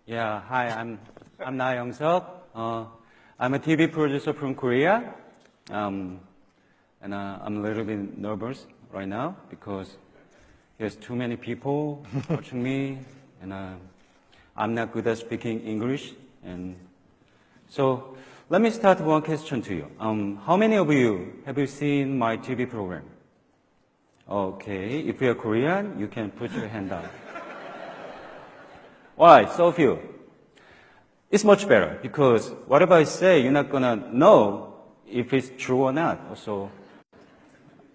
Yeah, hi, I'm Na Young-seok. I'm a TV producer from Korea, and I'm a little bit nervous right now because there's too many people watching me, and I'm not good at speaking English. And so let me start one question to you. How many of you have you seen my TV program? Okay, if you're Korean, you can put your hand up. Why? So few. It's much better because whatever I say, you're not gonna know if it's true or not. So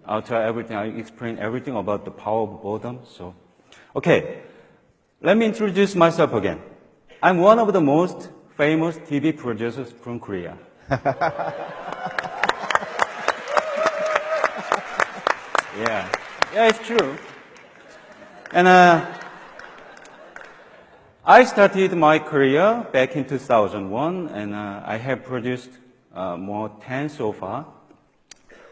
I'll tell everything. I'll explain everything about the power of boredom. So, okay, let me introduce myself again. I'm one of the most famous TV producers from Korea. Yeah, it's true. And I started my career back in 2001, and I have produced more 10 so far.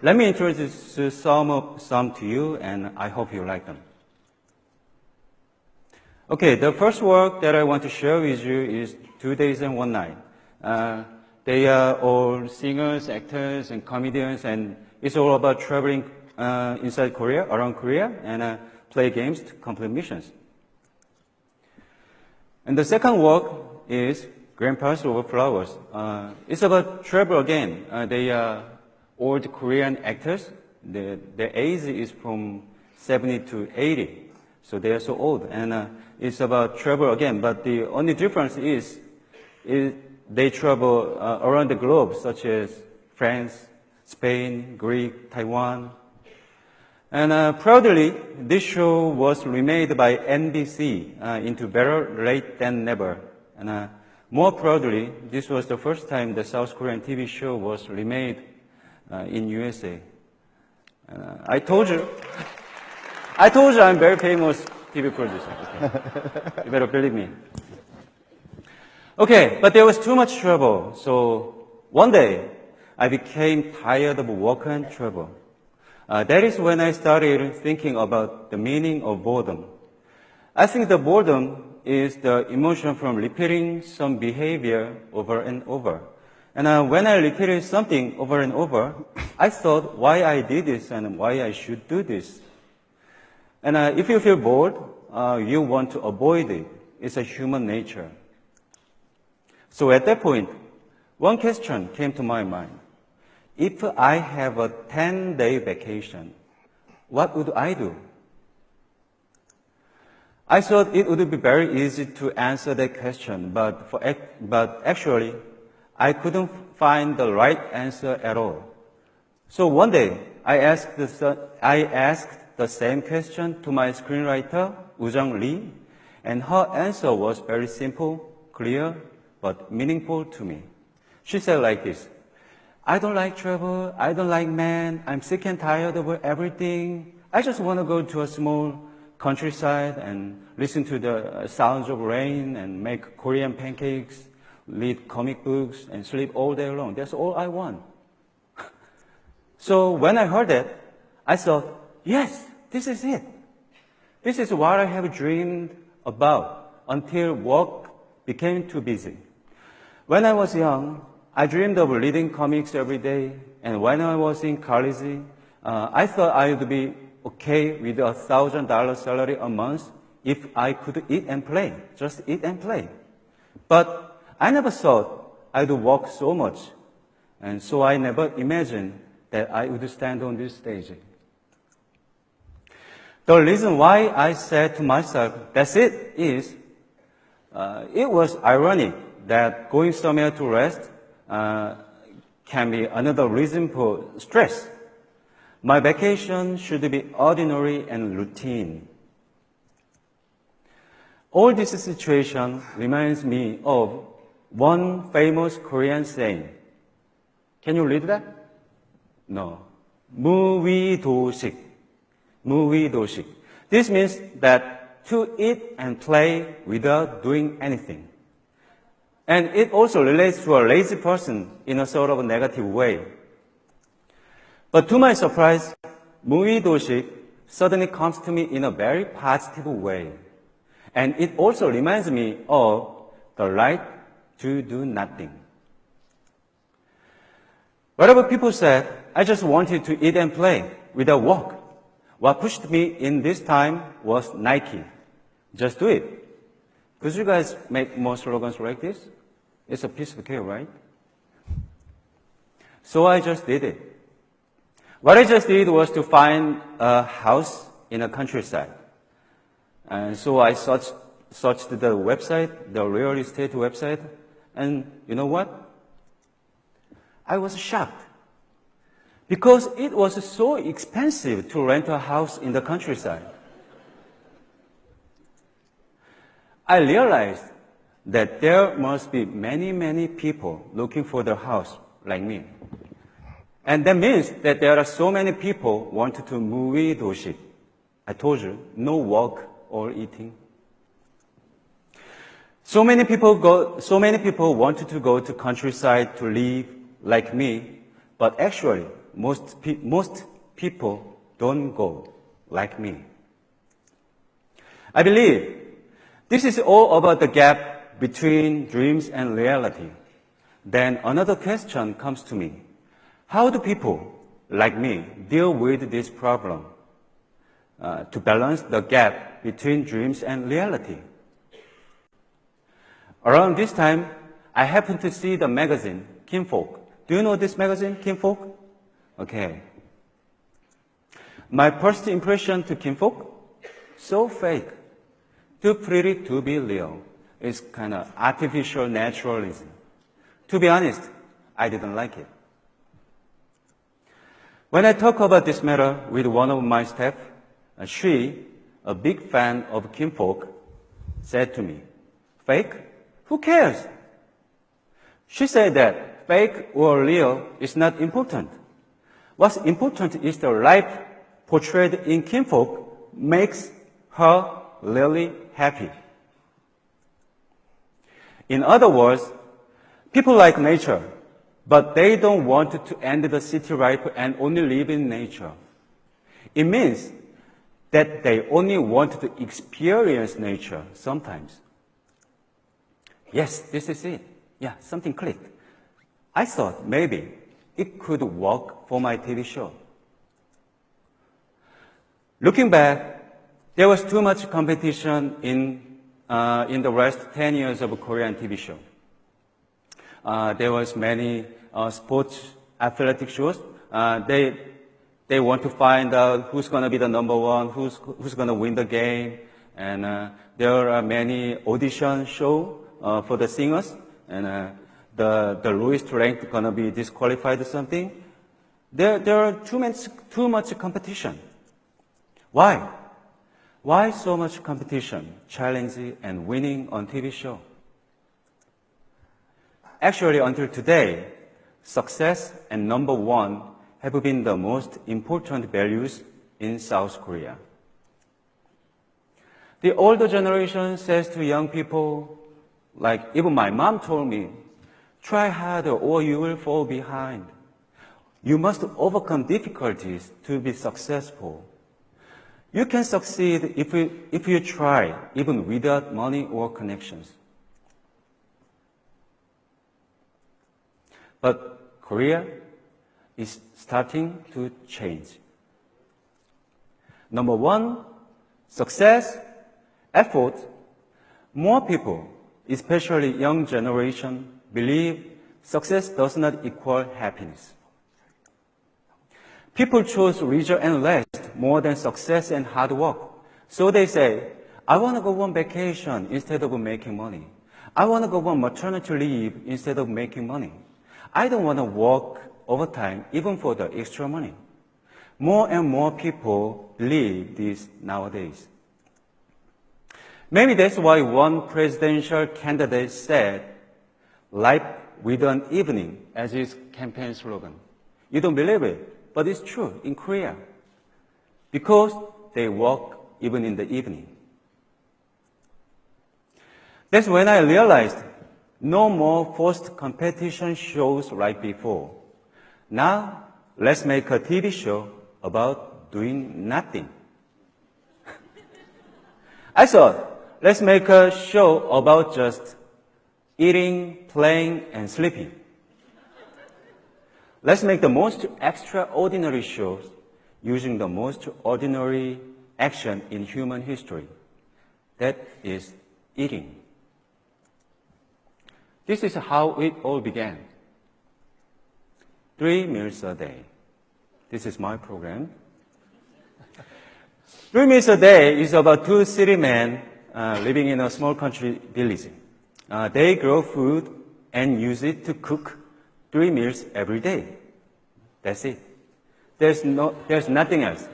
Let me introduce some to you, and I hope you like them. Okay, the first work that I want to share with you is 2 Days and One Night. They are all singers, actors, and comedians, and it's all about traveling inside Korea, around Korea, and play games to complete missions. And the second work is Grandpa's Over Flowers. It's about travel again. They are old Korean actors. Their age is from 70 to 80. So they are so old. And it's about travel again. But the only difference is they travel around the globe, such as France, Spain, Greece, Taiwan. And proudly, this show was remade by NBC into Better Late Than Never. And more proudly, this was the first time the South Korean TV show was remade in USA. I told you I'm very famous TV producer. Okay. You better believe me. Okay, but there was too much trouble. So one day, I became tired of work and travel. That is when I started thinking about the meaning of boredom. I think the boredom is the emotion from repeating some behavior over and over. And when I repeated something over and over, I thought why I did this and why I should do this. And if you feel bored, you want to avoid it. It's a human nature. So at that point, one question came to my mind. If I have a 10-day vacation, what would I do? I thought it would be very easy to answer that question, but actually, I couldn't find the right answer at all. So one day, I asked the same question to my screenwriter, Woo Jung Lee, and her answer was very simple, clear, but meaningful to me. She said like this. I don't like travel, I don't like men, I'm sick and tired of everything. I just want to go to a small countryside and listen to the sounds of rain and make Korean pancakes, read comic books, and sleep all day long. That's all I want. So when I heard that, I thought, yes, this is it. This is what I have dreamed about until work became too busy. When I was young, I dreamed of reading comics every day, and when I was in college, I thought I would be okay with $1,000 salary a month if I could eat and play, just eat and play. But I never thought I would work so much, and so I never imagined that I would stand on this stage. The reason why I said to myself, that's it, is it was ironic that going somewhere to rest can be another reason for stress. My vacation should be ordinary and routine. All this situation reminds me of one famous Korean saying. Can you read that? No. 무위도식. 무위도식. This means that to eat and play without doing anything. And it also relates to a lazy person in a sort of a negative way. But to my surprise, 무위도식 suddenly comes to me in a very positive way. And it also reminds me of the right to do nothing. Whatever people said, I just wanted to eat and play without work. What pushed me in this time was Nike. Just do it. Could you guys make more slogans like this? It's a piece of cake, right? So I just did it. What I just did was to find a house in a countryside. And so I searched the website, the real estate website, and you know what? I was shocked. Because it was so expensive to rent a house in the countryside. I realized that there must be many, many people looking for the house like me. And that means that there are so many people wanting to move to 도시. I told you, no work or eating. So many people wanted to go to countryside to live like me, but actually, most people don't go like me. I believe this is all about the gap between dreams and reality. Then another question comes to me. How do people like me deal with this problem to balance the gap between dreams and reality? Around this time, I happened to see the magazine, Kinfolk. Do you know this magazine, Kinfolk? Okay. My first impression to Kinfolk, so fake, too pretty to be real. It's kind of artificial naturalism. To be honest, I didn't like it. When I talk about this matter with one of my staff, she, a big fan of Kinfolk, said to me, "Fake? Who cares?" She said that fake or real is not important. What's important is the life portrayed in Kinfolk makes her really happy. In other words, people like nature, but they don't want to end the city life and only live in nature. It means that they only want to experience nature sometimes. Yes, this is it. Yeah, something clicked. I thought maybe it could work for my TV show. Looking back, there was too much competition in the last 10 years of Korean TV show. There was many sports athletic shows. They want to find out who's going to be the number one, who's going to win the game, and there are many audition shows for the singers, and the lowest ranked going to be disqualified or something. There are too much competition. Why? Why so much competition, challenge, and winning on TV show? Actually, until today, success and number one have been the most important values in South Korea. The older generation says to young people, like even my mom told me, try harder or you will fall behind. You must overcome difficulties to be successful. You can succeed if you try, even without money or connections. But Korea is starting to change. Number one, success, effort. More people, especially young generation, believe success does not equal happiness. People choose leisure and rest more than success and hard work. So they say, I want to go on vacation instead of making money. I want to go on maternity leave instead of making money. I don't want to work overtime even for the extra money. More and more people believe this nowadays. Maybe that's why one presidential candidate said, life with an evening as his campaign slogan. You don't believe it, but it's true in Korea. Because they work even in the evening. That's when I realized no more forced competition shows like before. Now, let's make a TV show about doing nothing. I thought, let's make a show about just eating, playing, and sleeping. Let's make the most extraordinary shows using the most ordinary action in human history. That is eating. This is how it all began. 3 meals a day. This is my program. 3 meals a day is about 2 city men living in a small country village. They grow food and use it to cook 3 meals every day. That's it. There's nothing else.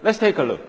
Let's take a look.